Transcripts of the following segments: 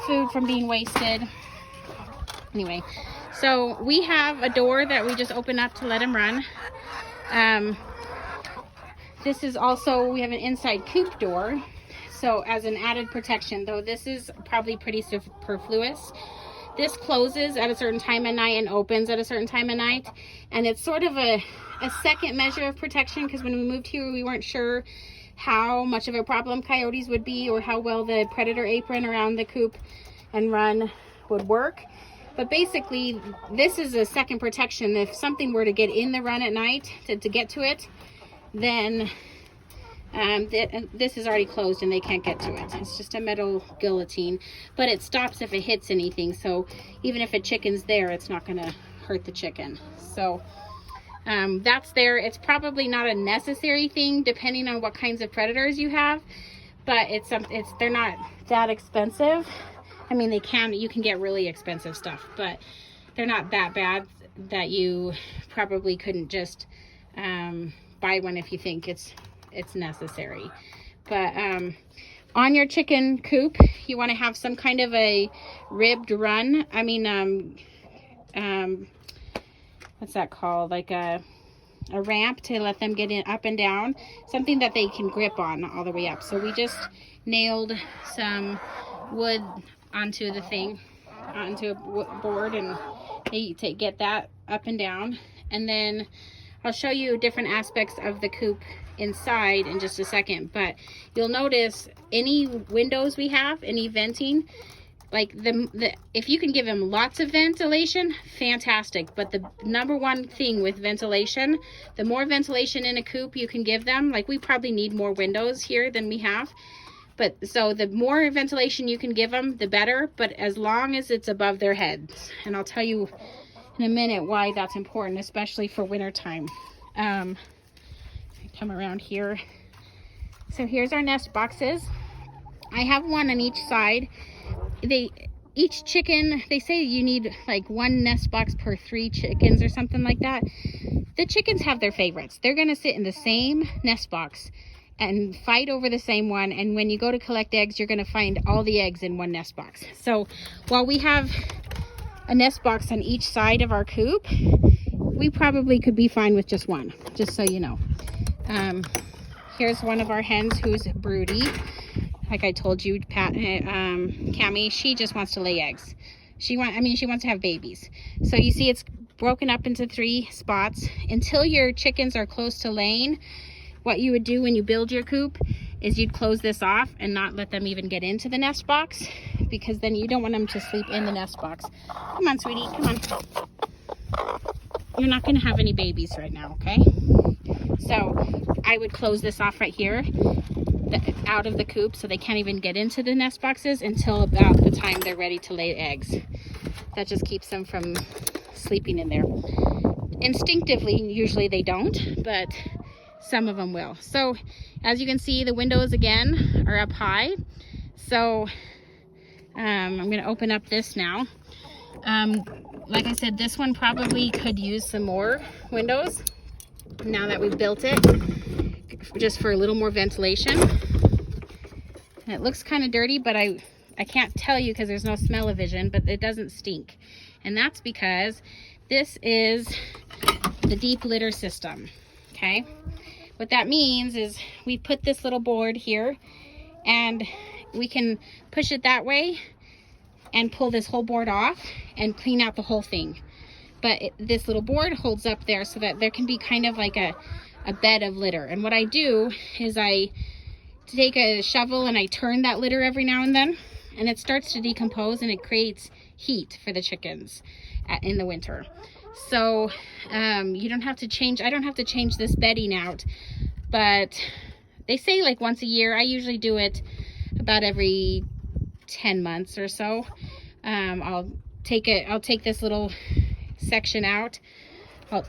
food from being wasted. Anyway, so we have a door that we just open up to let them run. This is also, we have an inside coop door. So as an added protection, though this is probably pretty superfluous. This closes at a certain time of night and opens at a certain time of night. And it's sort of a second measure of protection, because when we moved here, we weren't sure how much of a problem coyotes would be, or how well the predator apron around the coop and run would work. But basically, this is a second protection. If something were to get in the run at night to get to it, then this is already closed and they can't get to it. It's just a metal guillotine, but it stops if it hits anything. So even if a chicken's there, it's not going to hurt the chicken. So that's there. It's probably not a necessary thing depending on what kinds of predators you have, but they're not that expensive. I mean, you can get really expensive stuff, but they're not that bad that you probably couldn't just buy one if you think it's necessary. But on your chicken coop, you want to have some kind of a ribbed run. I mean, what's that called? Like a ramp to let them get in up and down, something that they can grip on all the way up. So we just nailed some wood onto the thing, onto a board, and they get that up and down. And then I'll show you different aspects of the coop inside in just a second, but you'll notice any windows we have, any venting, like if you can give them lots of ventilation, fantastic. But the number one thing with ventilation, the more ventilation in a coop you can give them, like we probably need more windows here than we have. But so the more ventilation you can give them, the better, but as long as it's above their heads. And I'll tell you in a minute why that's important, especially for winter time. Come around here. So here's our nest boxes. I have one on each side. Each chicken, they say you need like one nest box per 3 chickens or something like that. The chickens have their favorites. They're gonna sit in the same nest box and fight over the same one. And when you go to collect eggs, you're going to find all the eggs in one nest box. So while we have a nest box on each side of our coop, we probably could be fine with just one, just so you know. Here's one of our hens who's broody. Like I told you, Cami, she just wants to lay eggs. She wants to have babies. So you see it's broken up into 3 spots. Until your chickens are close to laying, what you would do when you build your coop is you'd close this off and not let them even get into the nest box, because then you don't want them to sleep in the nest box. Come on, sweetie, come on. You're not going to have any babies right now, okay? So I would close this off right here, out of the coop, so they can't even get into the nest boxes until about the time they're ready to lay eggs. That just keeps them from sleeping in there. Instinctively, usually they don't, but some of them will. So as you can see, the windows again are up high. So I'm going to open up this now. Like I said, this one probably could use some more windows now that we've built it, just for a little more ventilation. And it looks kind of dirty, but I can't tell you because there's no smell-o-vision, but it doesn't stink. And that's because this is the deep litter system, okay? What that means is we put this little board here and we can push it that way and pull this whole board off and clean out the whole thing. But this little board holds up there so that there can be kind of like a bed of litter. And what I do is I take a shovel and I turn that litter every now and then, and it starts to decompose and it creates heat for the chickens in the winter. So you don't have to change, I don't have to change this bedding out, but they say like once a year. I usually do it about every 10 months or so. I'll take this little section out.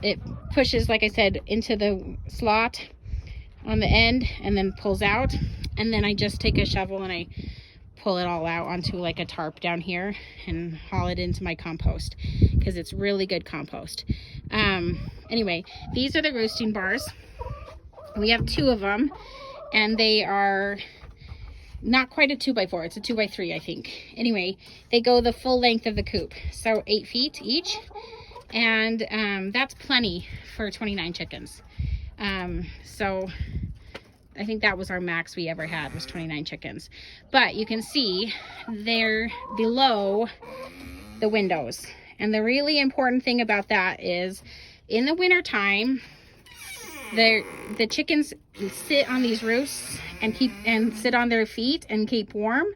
It pushes, like I said, into the slot on the end and then pulls out, and then I just take a shovel and I pull it all out onto like a tarp down here and haul it into my compost, because it's really good compost. Anyway, these are the roosting bars. We have 2 of them, and they are not quite a 2x4, it's a 2x3, I think. Anyway, they go the full length of the coop, so 8 feet each, and that's plenty for 29 chickens. So I think that was our max we ever had, was 29 chickens. But you can see they're below the windows, and the really important thing about that is in the winter time, the chickens sit on these roofs and sit on their feet and keep warm,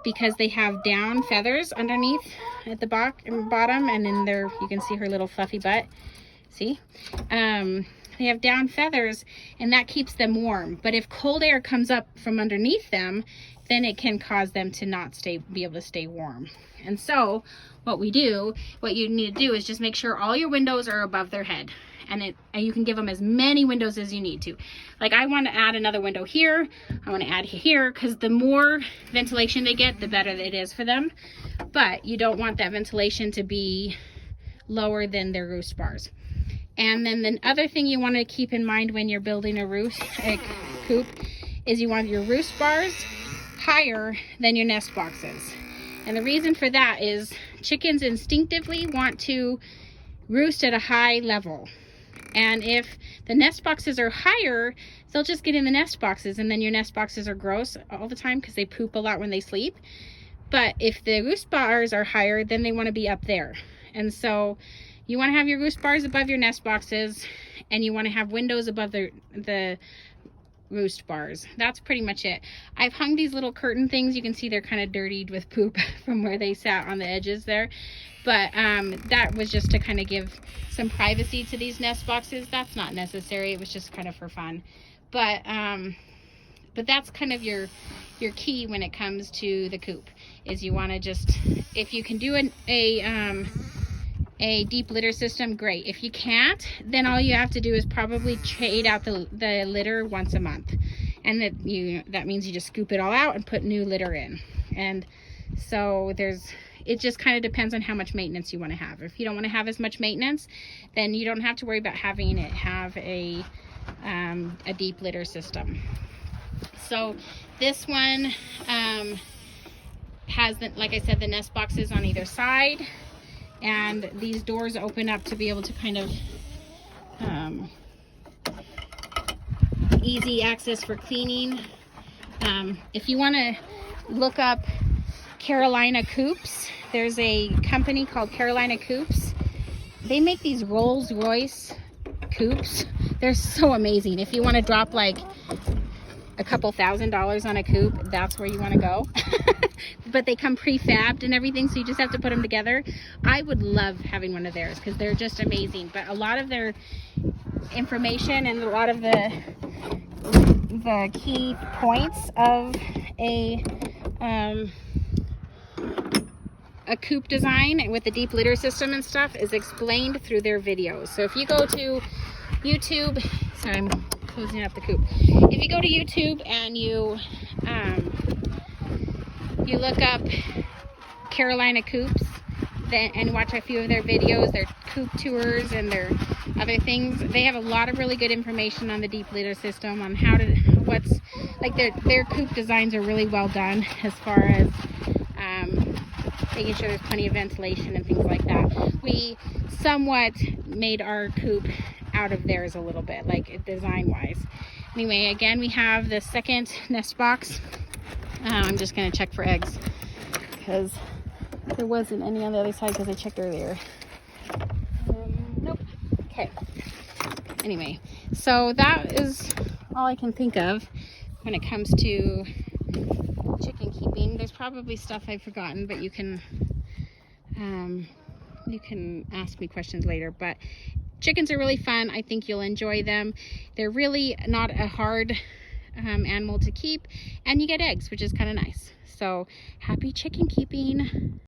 because they have down feathers underneath at the bottom, and in there you can see her little fluffy butt. See, they have down feathers, and that keeps them warm. But if cold air comes up from underneath them, then it can cause them to not be able to stay warm. And so what you need to do is just make sure all your windows are above their head. And you can give them as many windows as you need to. Like, I want to add another window here. I want to add here, because the more ventilation they get, the better it is for them. But you don't want that ventilation to be lower than their roost bars. And then the other thing you want to keep in mind when you're building a coop is you want your roost bars higher than your nest boxes. And the reason for that is chickens instinctively want to roost at a high level. And if the nest boxes are higher, they'll just get in the nest boxes, and then your nest boxes are gross all the time because they poop a lot when they sleep. But if the roost bars are higher, then they want to be up there. And so you want to have your roost bars above your nest boxes, and you want to have windows above the roost bars. That's pretty much it. I've hung these little curtain things. You can see they're kind of dirtied with poop from where they sat on the edges there. But that was just to kind of give some privacy to these nest boxes. That's not necessary. It was just kind of for fun. But that's kind of your key when it comes to the coop, is you want to just, if you can do a deep litter system, great. If you can't, then all you have to do is probably trade out the litter once a month. And that means you just scoop it all out and put new litter in. And so it just kind of depends on how much maintenance you want to have. If you don't want to have as much maintenance, then you don't have to worry about having it have a deep litter system. So this one has, like I said, the nest boxes on either side, and these doors open up to be able to kind of easy access for cleaning. If you want to look up Carolina Coops, there's a company called Carolina Coops. They make these Rolls-Royce coops. They're so amazing. If you want to drop like a couple $1,000s on a coop, that's where you want to go. But they come prefabbed and everything, so you just have to put them together. I would love having one of theirs because they're just amazing. But a lot of their information and a lot of the key points of a coop design with the deep litter system and stuff is explained through their videos. So if you go to YouTube, sorry, I'm closing up the coop. If you go to YouTube and you look up Carolina Coops and watch a few of their videos, their coop tours and their other things, they have a lot of really good information on the deep litter system, on how to, their coop designs are really well done as far as making sure there's plenty of ventilation and things like that. We somewhat made our coop out of theirs a little bit, like design wise. Anyway, again, we have the second nest box. I'm just going to check for eggs because there wasn't any on the other side because I checked earlier. Nope. Okay. Anyway, so that is all I can think of when it comes to chicken keeping. There's probably stuff I've forgotten, but you can ask me questions later. But chickens are really fun. I think you'll enjoy them. They're really not a hard animal to keep, and you get eggs, which is kind of nice. So happy chicken keeping.